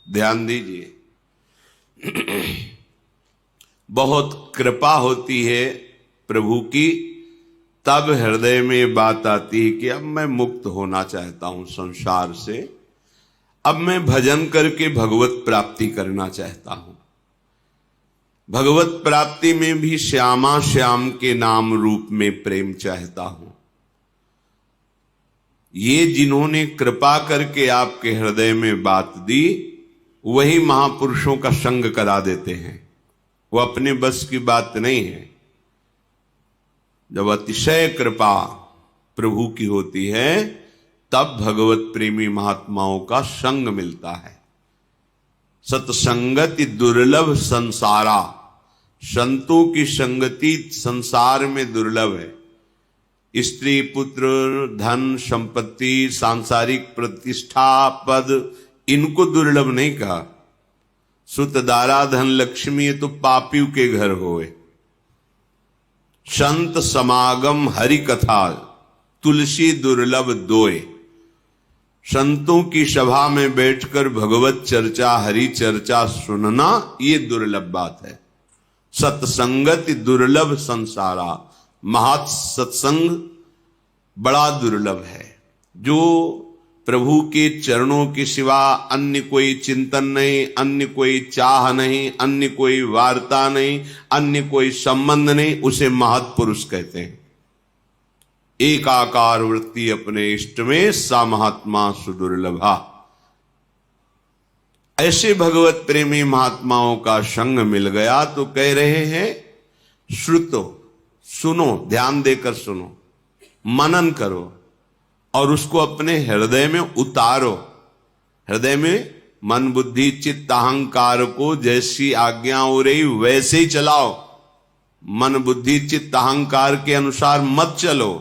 ध्यान दीजिए। बहुत कृपा होती है प्रभु की, तब हृदय में बात आती है कि अब मैं मुक्त होना चाहता हूं संसार से, अब मैं भजन करके भगवत प्राप्ति करना चाहता हूं। भगवत प्राप्ति में भी श्यामा श्याम के नाम रूप में प्रेम चाहता हूं। ये जिन्होंने कृपा करके आपके हृदय में बात दी, वही महापुरुषों का संग करा देते हैं। वो अपने बस की बात नहीं है। जब अतिशय कृपा प्रभु की होती है, तब भगवत प्रेमी महात्माओं का संग मिलता है। सत्संगति दुर्लभ संसारा, संतों की संगति संसार में दुर्लभ है। स्त्री पुत्र धन संपत्ति सांसारिक प्रतिष्ठा पद, इनको दुर्लभ नहीं कहा। सुत दारा धन लक्ष्मी, ये तो पापियों के घर होए। संत समागम हरि कथा, तुलसी दुर्लभ दोए। संतों की सभा में बैठकर भगवत चर्चा हरि चर्चा सुनना, ये दुर्लभ बात है। सत्संगति दुर्लभ संसारा, महत् सत्संग बड़ा दुर्लभ है। जो प्रभु के चरणों के सिवा अन्य कोई चिंतन नहीं, अन्य कोई चाह नहीं, अन्य कोई वार्ता नहीं, अन्य कोई संबंध नहीं, उसे महत्पुरुष कहते हैं। एकाकार वृत्ति अपने इष्ट में, सा महात्मा सुदुर्लभा। ऐसे भगवत प्रेमी महात्माओं का संग मिल गया तो कह रहे हैं श्रुतो, सुनो, ध्यान देकर सुनो, मनन करो और उसको अपने हृदय में उतारो। हृदय में मन बुद्धि चित्त अहंकार को जैसी आज्ञा हो रही वैसे ही चलाओ। मन बुद्धि चित्त अहंकार के अनुसार मत चलो।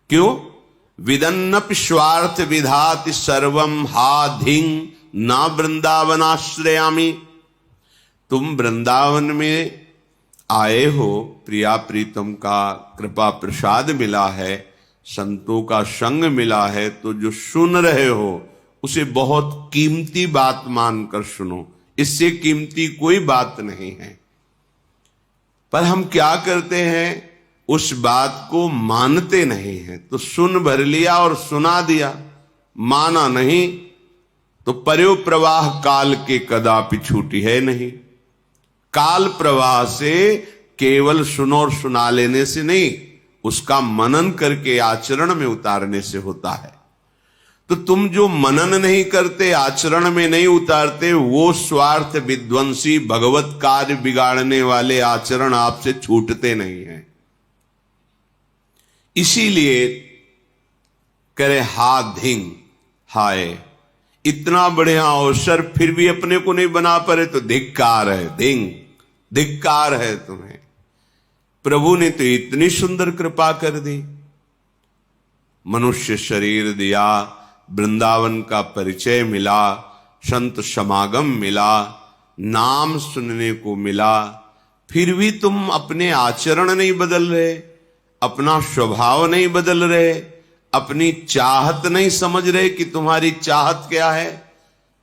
क्यों? विदन्नपि स्वार्थ विधाति सर्वम हा धिंग ना वृंदावनाश्रयामि। तुम वृंदावन में आए हो, प्रिया प्रीतम का कृपा प्रसाद मिला है, संतों का संग मिला है, तो जो सुन रहे हो उसे बहुत कीमती बात मानकर सुनो। इससे कीमती कोई बात नहीं है। पर हम क्या करते हैं, उस बात को मानते नहीं हैं। तो सुन भर लिया और सुना दिया, माना नहीं, तो पर्यो प्रवाह काल के कदापि छूटी है नहीं। काल प्रवाह से केवल सुनो और सुना लेने से नहीं, उसका मनन करके आचरण में उतारने से होता है। तो तुम जो मनन नहीं करते, आचरण में नहीं उतारते, वो स्वार्थ विध्वंसी भगवत कार्य बिगाड़ने वाले आचरण आपसे छूटते नहीं हैं। इसीलिए करे हा धिंग, हाय इतना बढ़िया अवसर फिर भी अपने को नहीं बना पाए तो धिक्कार है। धिंग, धिक्कार है तुम्हें। प्रभु ने तो इतनी सुंदर कृपा कर दी, मनुष्य शरीर दिया, वृंदावन का परिचय मिला, संत समागम मिला, नाम सुनने को मिला, फिर भी तुम अपने आचरण नहीं बदल रहे, अपना स्वभाव नहीं बदल रहे, अपनी चाहत नहीं समझ रहे कि तुम्हारी चाहत क्या है।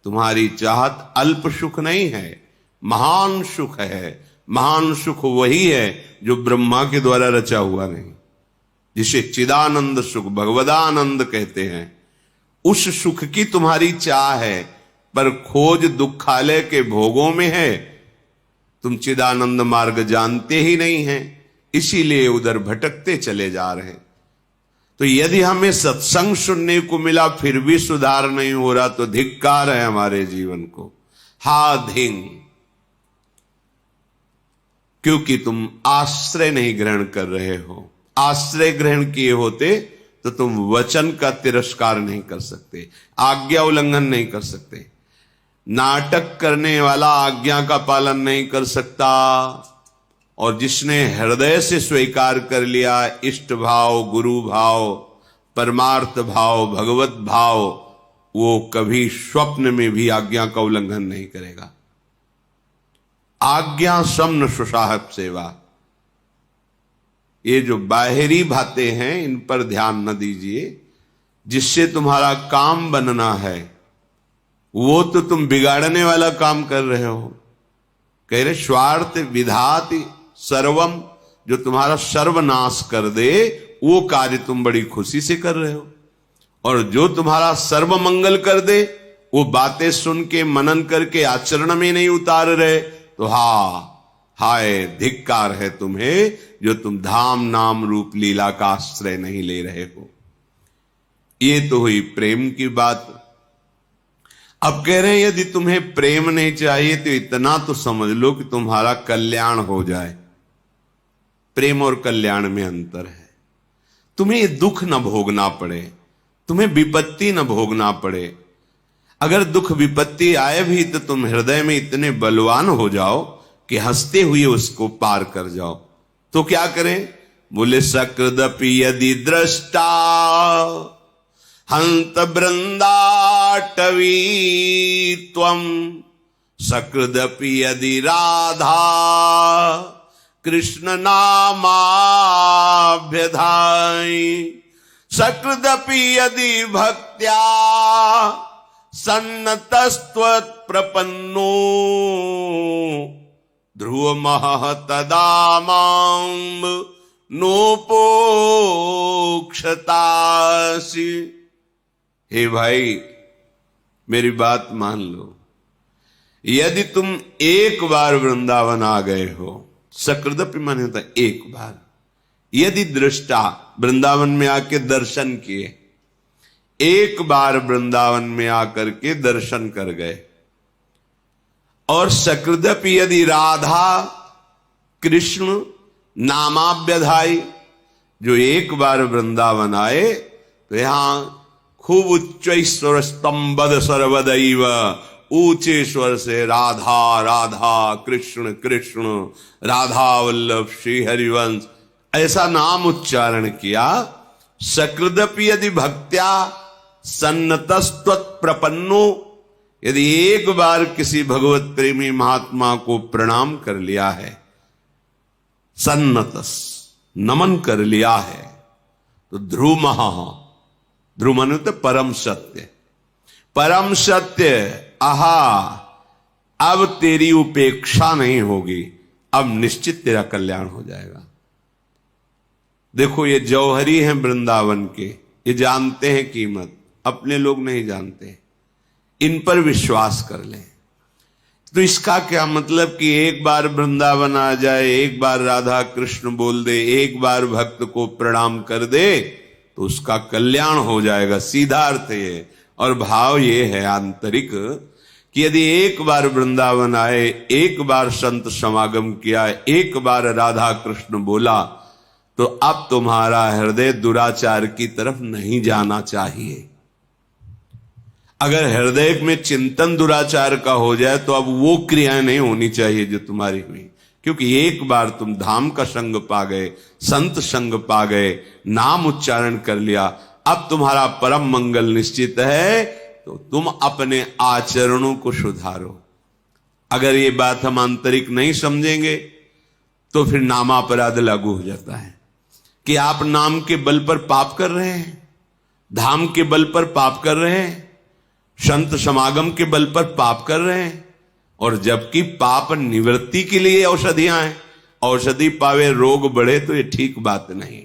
तुम्हारी चाहत अल्प सुख नहीं है, महान सुख है। महान सुख वही है जो ब्रह्मा के द्वारा रचा हुआ नहीं, जिसे चिदानंद सुख भगवदानंद कहते हैं। उस सुख की तुम्हारी चाह है, पर खोज दुखालय के भोगों में है। तुम चिदानंद मार्ग जानते ही नहीं हैं, इसीलिए उधर भटकते चले जा रहे हैं। तो यदि हमें सत्संग सुनने को मिला फिर भी सुधार नहीं हो रहा, तो धिक्कार है हमारे जीवन को। हा धिंग, क्योंकि तुम आश्रय नहीं ग्रहण कर रहे हो। आश्रय ग्रहण किए होते तो तुम वचन का तिरस्कार नहीं कर सकते, आज्ञा उल्लंघन नहीं कर सकते। नाटक करने वाला आज्ञा का पालन नहीं कर सकता, और जिसने हृदय से स्वीकार कर लिया इष्ट भाव, गुरु भाव, परमार्थ भाव, भगवत भाव, वो कभी स्वप्न में भी आज्ञा का उल्लंघन नहीं करेगा। आज्ञा समन सुसाहब सेवा, ये जो बाहरी बातें हैं इन पर ध्यान न दीजिए। जिससे तुम्हारा काम बनना है वो तो तुम बिगाड़ने वाला काम कर रहे हो। कह रहे स्वार्थ विधाति सर्वम, जो तुम्हारा सर्वनाश कर दे वो कार्य तुम बड़ी खुशी से कर रहे हो, और जो तुम्हारा सर्व मंगल कर दे वो बातें सुन के मनन करके आचरण में नहीं उतार रहे, तो हाय धिक्कार है तुम्हें, जो तुम धाम नाम रूप लीला का आश्रय नहीं ले रहे हो। ये तो हुई प्रेम की बात। अब कह रहे हैं यदि तुम्हें प्रेम नहीं चाहिए तो इतना तो समझ लो कि तुम्हारा कल्याण हो जाए। प्रेम और कल्याण में अंतर है। तुम्हें ये दुख न भोगना पड़े, तुम्हें विपत्ति न भोगना पड़े। अगर दुख विपत्ति आए भी तो तुम हृदय में इतने बलवान हो जाओ कि हंसते हुए उसको पार कर जाओ। तो क्या करें? बोले सकृदपि यदि दृष्टा हंत वृंदाटवी त्वं, सकृदपि यदि राधा कृष्ण नामाभ्यधाई, सकृदपि यदि भक्त्या सन्नतस्त्वत् प्रपन्नो, ध्रुवमः तदा मां नोपोक्षतासि। हे भाई मेरी बात मान लो, यदि तुम एक बार वृंदावन आ गए हो, सकृदपि माने होता एक बार, यदि दृष्टा वृंदावन में आके दर्शन किए, एक बार वृंदावन में आकर के दर्शन कर गए, और सकृदपि यदि राधा कृष्ण नामाभ्यधाई, जो एक बार वृंदावन आए तो यहां खूब उच्च स्वर स्तंभद सर्वदैव, ऊंचे स्वर से राधा राधा कृष्ण कृष्ण राधा वल्लभ श्री हरिवंश ऐसा नाम उच्चारण किया। सकृदपि यदि भक्त्या सन्नतस्त्वत् प्रपन्नो, यदि एक बार किसी भगवत प्रेमी महात्मा को प्रणाम कर लिया है, सन्नतस नमन कर लिया है, तो ध्रुवमः, ध्रुव माने तो परम सत्य, परम सत्य, आहा अब तेरी उपेक्षा नहीं होगी, अब निश्चित तेरा कल्याण हो जाएगा। देखो ये जौहरी हैं वृंदावन के, ये जानते हैं कीमत, अपने लोग नहीं जानते, इन पर विश्वास कर लें। तो इसका क्या मतलब कि एक बार वृंदावन आ जाए, एक बार राधा कृष्ण बोल दे, एक बार भक्त को प्रणाम कर दे तो उसका कल्याण हो जाएगा, सीधा अर्थ ये। और भाव ये है आंतरिक कि यदि एक बार वृंदावन आए, एक बार संत समागम किया, एक बार राधा कृष्ण बोला, तो अब तुम्हारा हृदय दुराचार की तरफ नहीं जाना चाहिए। अगर हृदय में चिंतन दुराचार का हो जाए तो अब वो क्रियाएं नहीं होनी चाहिए जो तुम्हारी हुई, क्योंकि एक बार तुम धाम का संग पा गए, संत संग पा गए, नाम उच्चारण कर लिया, अब तुम्हारा परम मंगल निश्चित है, तो तुम अपने आचरणों को सुधारो। अगर ये बात हम आंतरिक नहीं समझेंगे तो फिर नामापराध लागू हो जाता है कि आप नाम के बल पर पाप कर रहे हैं, धाम के बल पर पाप कर रहे हैं, संत समागम के बल पर पाप कर रहे हैं, और जबकि पाप निवृत्ति के लिए औषधियां हैं, औषधि पावे रोग बढ़े, तो ये ठीक बात नहीं।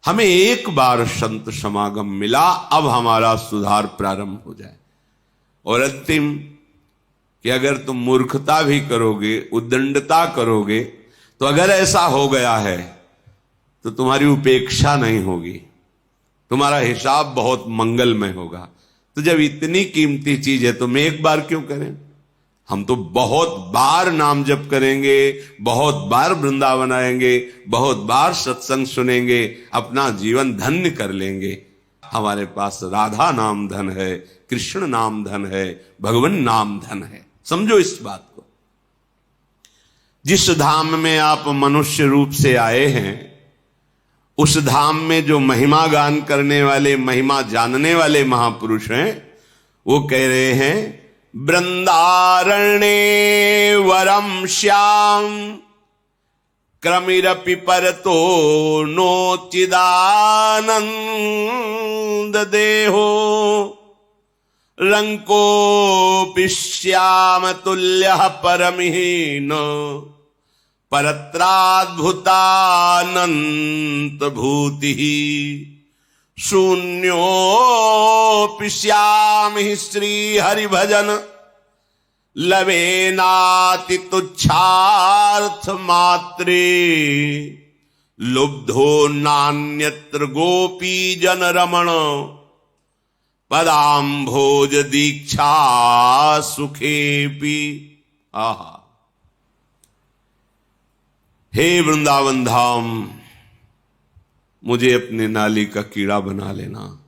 हमें एक बार संत समागम मिला, अब हमारा सुधार प्रारंभ हो जाए। और अंतिम कि अगर तुम मूर्खता भी करोगे, उद्दंडता करोगे, तो अगर ऐसा हो गया है तो तुम्हारी उपेक्षा नहीं होगी, तुम्हारा हिसाब बहुत मंगलमय होगा। तो जब इतनी कीमती चीज है तो हम एक बार क्यों करें? हम तो बहुत बार नाम जप करेंगे, बहुत बार वृंदावन आएंगे, बहुत बार सत्संग सुनेंगे, अपना जीवन धन्य कर लेंगे। हमारे पास राधा नाम धन है, कृष्ण नाम धन है, भगवान नाम धन है। समझो इस बात को। जिस धाम में आप मनुष्य रूप से आए हैं, उस धाम में जो महिमा गान करने वाले, महिमा जानने वाले महापुरुष हैं, वो कह रहे हैं वृंदारण्ये वरम श्याम क्रमिरपि परतो नोचिदानंद देहो रंकोऽपि श्याम तुल्यः परमहीन परत्राद्भुतानंत भूतिः शून्योऽपि श्यामि श्रीहरिभजन लवेनाति तुच्छार्थ मात्रे लुब्धो नान्यत्र गोपी जन रमण पदाम्भोज दीक्षा सुखेपि। आहा, हे वृंदावन धाम, मुझे अपने नाली का कीड़ा बना लेना,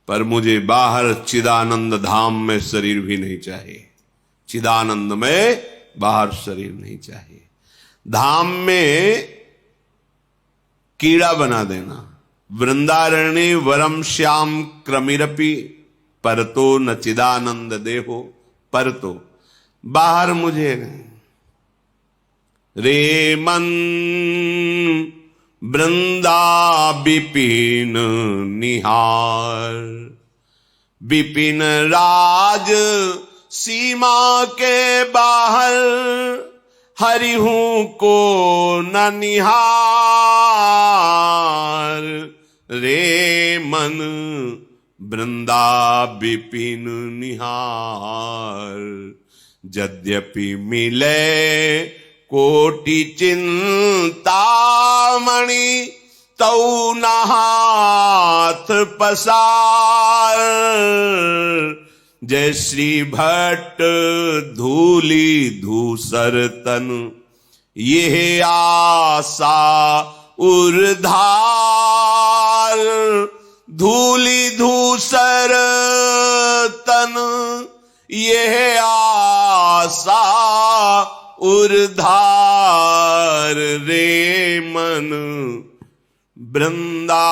पर मुझे बाहर चिदानंद धाम में शरीर भी नहीं चाहिए। चिदानंद में बाहर शरीर नहीं चाहिए। धाम में कीड़ा बना देना। वृंदारण्य वरम श्याम क्रमिरपि परतो न चिदानंद देहो परतो, बाहर मुझे नहीं। रे मन वृंदा विपिन निहार, विपिन राज सीमा के बाहर हरिहूं को न निहार। रे मन वृंदा विपिन निहार, यद्यपि मिले कोटि चिंतामणि तौ न हाथ पसार। जय श्री भट्ट धूली धूसर तन ये आशा उर्धार। धूली धूसर तन ये आशा उर्धार। रे मन वृंदा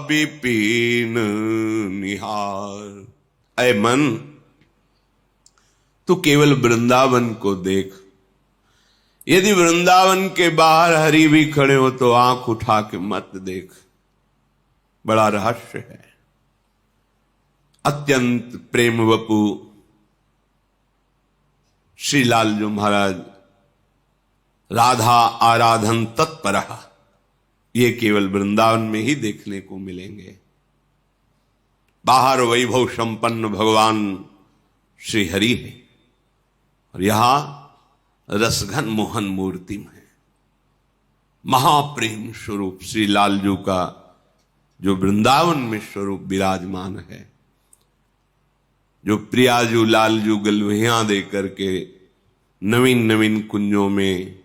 विपिन निहार। ऐ मन, तू केवल वृंदावन को देख। यदि वृंदावन के बाहर हरि भी खड़े हो तो आंख उठा के मत देख। बड़ा रहस्य है। अत्यंत प्रेम वपु श्री लालजू महाराज राधा आराधन तत्पर, ये केवल वृंदावन में ही देखने को मिलेंगे। बाहर वैभव संपन्न भगवान श्री हरि है और यहां रसघन मोहन मूर्ति में महाप्रेम स्वरूप श्री लालजू का जो वृंदावन में स्वरूप विराजमान है, जो प्रियाजू लालजू गलवहियां दे करके नवीन नवीन कुंजों में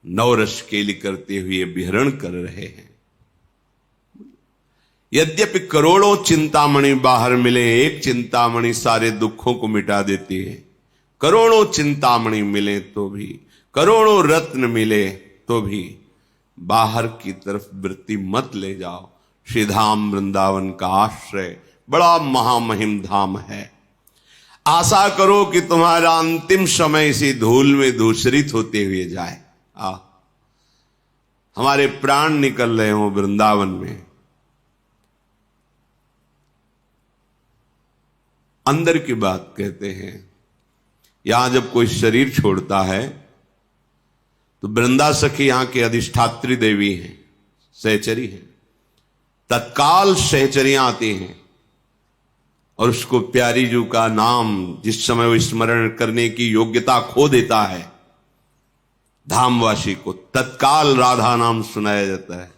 नवरस केली करते हुए विहरण कर रहे हैं। यद्यपि करोड़ों चिंतामणि बाहर मिले, एक चिंतामणि सारे दुखों को मिटा देती है। करोड़ों चिंतामणि मिले तो भी, करोड़ों रत्न मिले तो भी बाहर की तरफ वृत्ति मत ले जाओ। श्री धाम वृंदावन का आश्रय बड़ा महामहिम धाम है। आशा करो कि तुम्हारा अंतिम समय इसी धूल में धूसरित होते हुए जाए। हमारे प्राण निकल रहे हो वृंदावन में। अंदर की बात कहते हैं, यहां जब कोई शरीर छोड़ता है तो वृंदा सखी यहां की अधिष्ठात्री देवी हैं, सहचरी हैं। तत्काल सहचरियां आती हैं और उसको प्यारी जू का नाम जिस समय वो स्मरण करने की योग्यता खो देता है, धामवासी को तत्काल राधा नाम सुनाया जाता है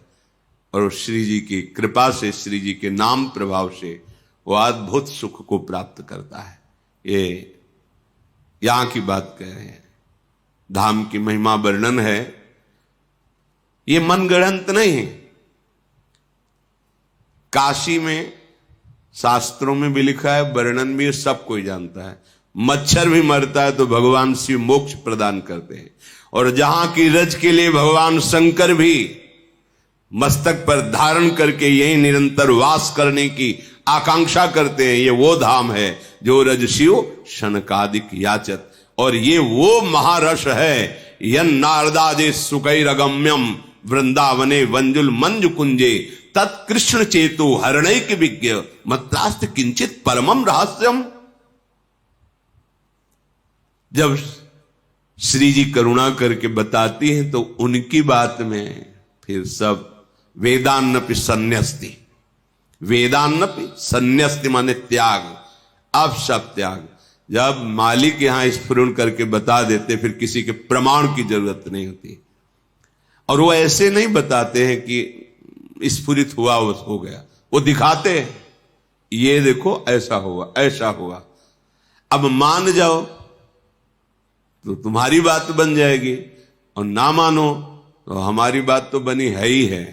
और श्री जी की कृपा से, श्री जी के नाम प्रभाव से वो अद्भुत सुख को प्राप्त करता है। ये यहां की बात कह रहे हैं। धाम की महिमा वर्णन है, ये मनगढ़ंत नहीं है। काशी में शास्त्रों में भी लिखा है, वर्णन भी सब कोई जानता है। मच्छर भी मरता है तो भगवान शिव मोक्ष प्रदान करते हैं। और जहां की रज के लिए भगवान शंकर भी मस्तक पर धारण करके यही निरंतर वास करने की आकांक्षा करते हैं। ये वो धाम है जो रज शिव शनकादिक याचत, और ये वो महारस है यन नारदाजे सुकैरगम्यम वृंदावने वंजुल मंजु कुंजे तत्कृष्ण चेतो हरणैक विज्ञ मत्रास्त किंचित परमम रहस्यम। जब श्री जी करुणा करके बताती हैं तो उनकी बात में फिर सब वेदान्नपि संन्यस्ति, वेदान्नपि संन्यस्ति माने त्याग, अब सब त्याग। जब मालिक यहां स्फुरण करके बता देते फिर किसी के प्रमाण की जरूरत नहीं होती। और वो ऐसे नहीं बताते हैं कि स्फुरित हुआ वो हो गया, वो दिखाते हैं ये देखो ऐसा हुआ ऐसा हुआ। अब मान जाओ तो तुम्हारी बात बन जाएगी, और ना मानो तो हमारी बात तो बनी है ही है।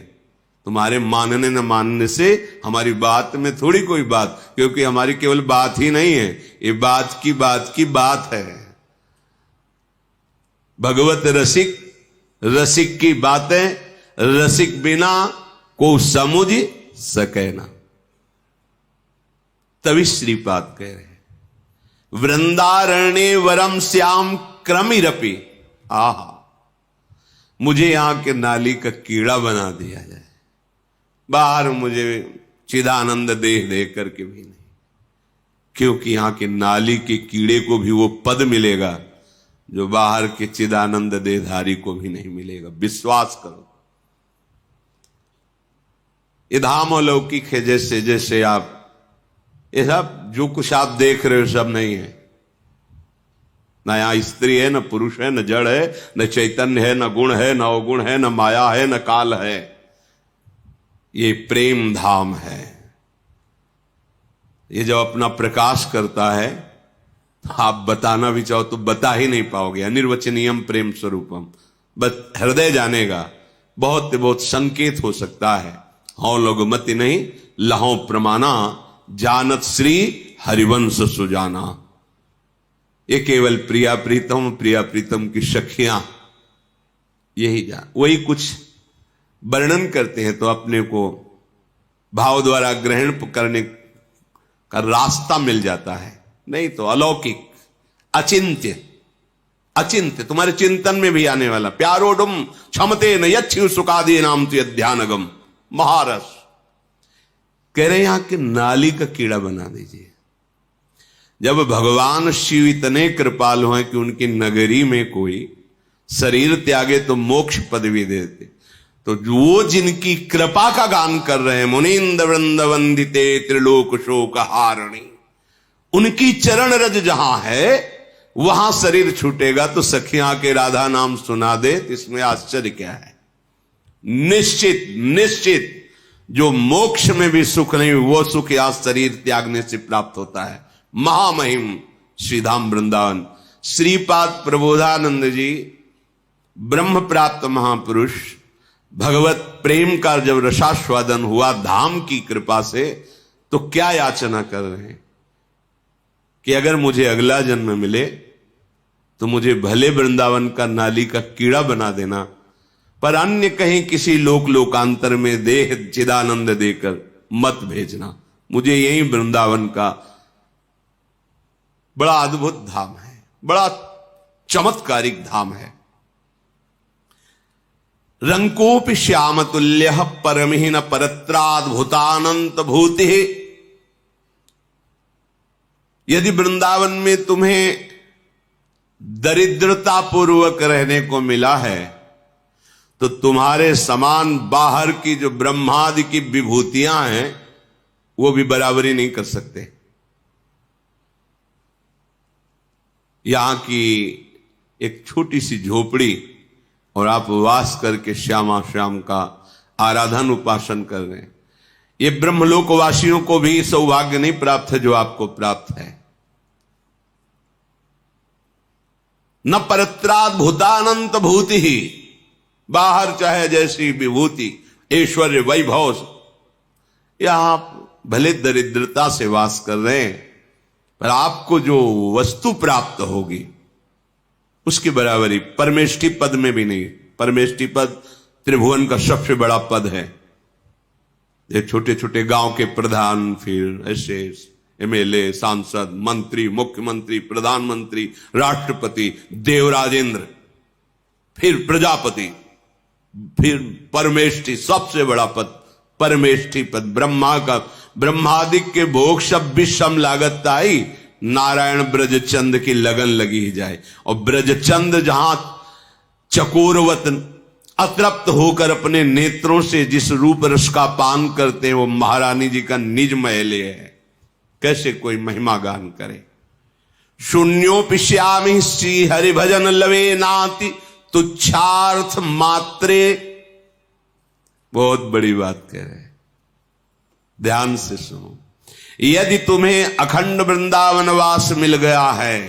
तुम्हारे मानने न मानने से हमारी बात में थोड़ी कोई बात, क्योंकि हमारी केवल बात ही नहीं है, ये बात की बात है। भगवत रसिक, रसिक की बातें रसिक बिना को समझ सके ना। तभी श्रीपाद कह रहे हैं वृंदारण्य वरम श्याम क्रमिरपि, आहा मुझे यहां के नाली का कीड़ा बना दिया जाए, बाहर मुझे चिदानंद देह दे करके भी नहीं, क्योंकि यहां के नाली के कीड़े को भी वो पद मिलेगा जो बाहर के चिदानंद देहधारी को भी नहीं मिलेगा। विश्वास करो, ये धाम अलौकिक है। जैसे जैसे आप ये सब जो कुछ आप देख रहे हो सब नहीं है, न यहां स्त्री है, न पुरुष है, न जड़ है, न चैतन्य है, न गुण है, न अवगुण है, न माया है, न काल है। ये प्रेम धाम है। ये जब अपना प्रकाश करता है आप बताना भी चाहो तो बता ही नहीं पाओगे। अनिर्वचनीयम प्रेम स्वरूपम, बस हृदय जानेगा। बहुत बहुत संकेत हो सकता है, हौ लोग मति नहीं लहो प्रमाणा, जानत श्री हरिवंश सुजाना। ये केवल प्रिया प्रीतम की सखियां यही जान, वही कुछ वर्णन करते हैं तो अपने को भाव द्वारा ग्रहण करने का रास्ता मिल जाता है। नहीं तो अलौकिक, अचिंत्य, अचिंत्य तुम्हारे चिंतन में भी आने वाला। प्यारोडुम क्षमते न यच्छिव सुखादि नाम तु ध्यानगम महारस। कह रहे यहां के नाली का कीड़ा बना दीजिए। जब भगवान शिव इतने कृपालु हैं कि उनकी नगरी में कोई शरीर त्यागे तो मोक्ष पदवी देते, तो वो जिनकी कृपा का गान कर रहे हैं, मुनीन्द्र वृंद वंदिते त्रिलोक शोक हारणी, उनकी चरण रज जहां है वहां शरीर छूटेगा तो सखियां के राधा नाम सुना दे, तो इसमें आश्चर्य क्या है। निश्चित निश्चित जो मोक्ष में भी सुख नहीं वो सुख या शरीर त्यागने से प्राप्त होता है। महामहिम श्रीधाम वृंदावन। श्रीपाद प्रबोधानंद जी ब्रह्म प्राप्त महापुरुष, भगवत प्रेम का जब रसास्वादन हुआ धाम की कृपा से, तो क्या याचना कर रहे हैं कि अगर मुझे अगला जन्म मिले तो मुझे भले वृंदावन का नाली का कीड़ा बना देना, पर अन्य कहीं किसी लोकांतर में देह चिदानंद देकर मत भेजना। मुझे यही वृंदावन का बड़ा अद्भुत धाम है, बड़ा चमत्कारिक धाम है। रंकोपि श्याम तुल्य परमहीन परत्राद्भुतानंत भूति। यदि वृंदावन में तुम्हें दरिद्रता पूर्वक रहने को मिला है तो तुम्हारे समान बाहर की जो ब्रह्मादि की विभूतियां हैं वो भी बराबरी नहीं कर सकते। यहां की एक छोटी सी झोपड़ी और आप वास करके श्यामा श्याम का आराधन उपासन कर रहे हैं। ये ब्रह्मलोकवासियों को भी सौभाग्य नहीं प्राप्त है जो आपको प्राप्त है। न परत्राद भूतानंत भूति ही, बाहर चाहे जैसी विभूति ऐश्वर्य वैभव, यहां भले दरिद्रता से वास कर रहे हैं पर आपको जो वस्तु प्राप्त होगी उसकी बराबरी परमेष्ठी पद में भी नहीं। परमेष्ठी पद त्रिभुवन का सबसे बड़ा पद है। ये छोटे छोटे गांव के प्रधान, फिर ऐसे एमएलए, सांसद, मंत्री, मुख्यमंत्री, प्रधानमंत्री, राष्ट्रपति, देवराजेंद्र, फिर प्रजापति, फिर परमेष्ठी, सबसे बड़ा पद परमेष्ठी पद ब्रह्मा का ब्रह्मादिक के भोग सब भी सम लागत आई, नारायण ब्रजचंद की लगन लगी ही जाए। और ब्रजचंद जहां चकोरवत अतृप्त होकर अपने नेत्रों से जिस रूप रस का पान करते हैं वो महारानी जी का निज महल है, कैसे कोई महिमा गान करे। शून्योपिश्यामि श्री हरि भजन लवे नाति तुच्छार्थ मात्रे, बहुत बड़ी बात कह रहे, ध्यान से सुनो। यदि तुम्हें अखंड वृंदावन वास मिल गया है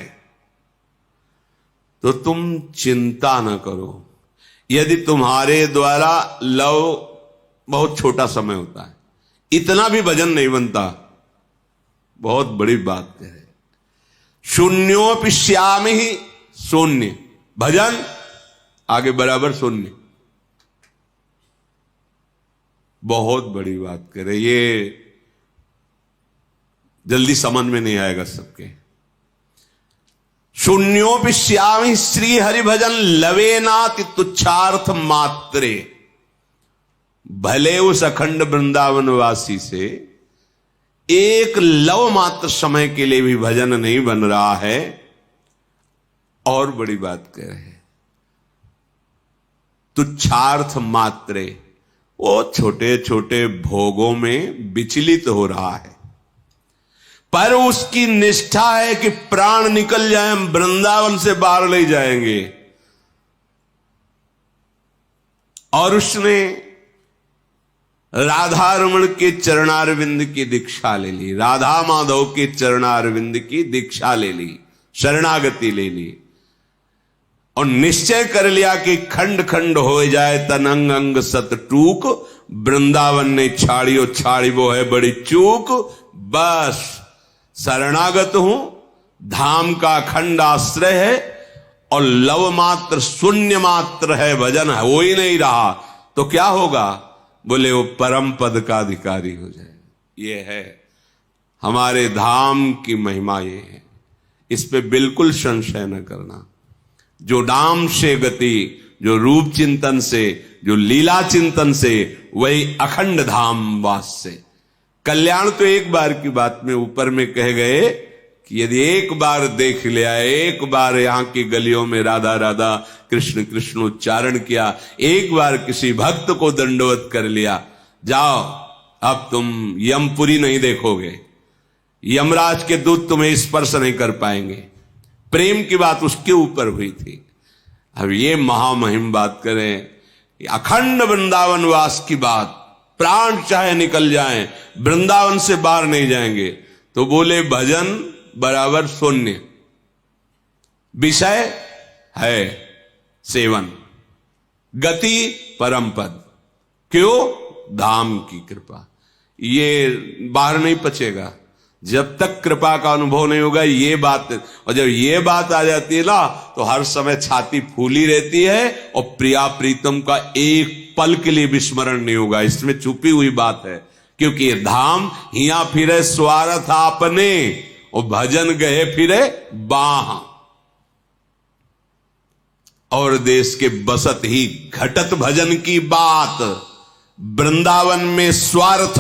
तो तुम चिंता न करो। यदि तुम्हारे द्वारा लव बहुत छोटा समय होता है, इतना भी भजन नहीं बनता, बहुत बड़ी बात कह रहे। शून्योपिश्यामि ही शून्य भजन आगे बराबर शून्य, बहुत बड़ी बात कह रहे। ये जल्दी समझ में नहीं आएगा सबके। शून्योपिश्यामि श्री हरि भजन लवेनाति तुच्छार्थ मात्रे, भले उस अखंड वृंदावन वासी से एक लव मात्र समय के लिए भी भजन नहीं बन रहा है। और बड़ी बात कह रहे हैं, तुच्छार्थ मात्रे, वो छोटे छोटे भोगों में विचलित हो रहा है, पर उसकी निष्ठा है कि प्राण निकल जाए, हम वृंदावन से बाहर ले जाएंगे। और उसने राधा रमण के चरणारविंद की दीक्षा ले ली, राधा माधव के चरणारविंद की दीक्षा ले ली, शरणागति ले ली, और निश्चय कर लिया कि खंड खंड हो जाए तन अंग अंग सत टूक, वृंदावन ने छाड़ियो छाड़ी वो है बड़ी चूक। बस शरणागत हूं, धाम का अखंड आश्रय है, और लव मात्र शून्य मात्र है, भजन हो ही नहीं रहा, तो क्या होगा? बोले वो परम पद का अधिकारी हो जाए। ये है हमारे धाम की महिमा, ये है, इस पे बिल्कुल संशय न करना। जो नाम से गति, जो रूप चिंतन से, जो लीला चिंतन से, वही अखंड धाम वास से। कल्याण तो एक बार की बात में ऊपर में कह गए कि यदि एक बार देख लिया, एक बार यहां की गलियों में राधा राधा कृष्ण कृष्ण उच्चारण किया, एक बार किसी भक्त को दंडवत कर लिया, जाओ अब तुम यमपुरी नहीं देखोगे, यमराज के दूत तुम्हें स्पर्श नहीं कर पाएंगे। प्रेम की बात उसके ऊपर हुई थी। अब ये महामहिम बात करें, अखंड वृंदावन वास की बात, प्राण चाहे निकल जाएं, वृंदावन से बाहर नहीं जाएंगे। तो बोले भजन बराबर शून्य, विषय है सेवन, गति परम पद। क्यों? धाम की कृपा। ये बाहर नहीं पचेगा जब तक कृपा का अनुभव नहीं होगा ये बात। और जब ये बात आ जाती है ना, तो हर समय छाती फूली रहती है, और प्रिया प्रीतम का एक पल के लिए विस्मरण नहीं होगा। इसमें छुपी हुई बात है, क्योंकि ये धाम हिया फिरे स्वार्थ आपने, और भजन गए फिरे बाह, और देश के बसत ही घटत भजन की बात। वृंदावन में स्वार्थ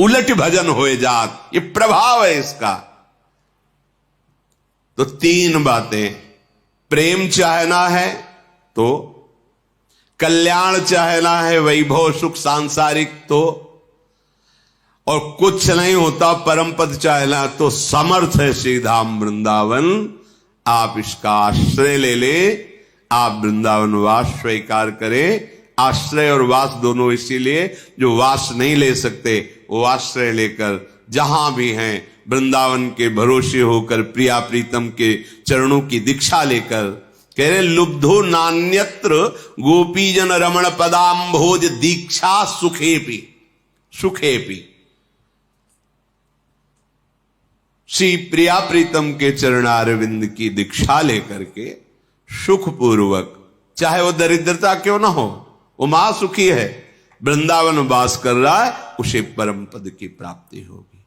उलट भजन होए जात, ये प्रभाव है इसका। तो तीन बातें, प्रेम चाहना है तो, कल्याण चाहना है, वैभव सुख सांसारिक तो, और कुछ नहीं होता परम पद चाहना तो समर्थ है श्री धाम वृंदावन। आप इसका आश्रय ले ले, आप वृंदावन वास स्वीकार करें। आश्रय और वास दोनों इसीलिए, जो वास नहीं ले सकते वो आश्रय लेकर जहां भी हैं वृंदावन के भरोसे होकर, प्रिया प्रीतम के चरणों की दीक्षा लेकर, कह रहे लुब्धो नान्यत्र गोपीजन रमण पदाम्भोज दीक्षा सुखेपि सुखेपि। श्री प्रिया प्रीतम के चरणारविंद की दीक्षा लेकर के सुखपूर्वक, चाहे वो दरिद्रता क्यों ना हो, वो महासुखी है, वृंदावन वास कर रहा है, उसे परम पद की प्राप्ति होगी।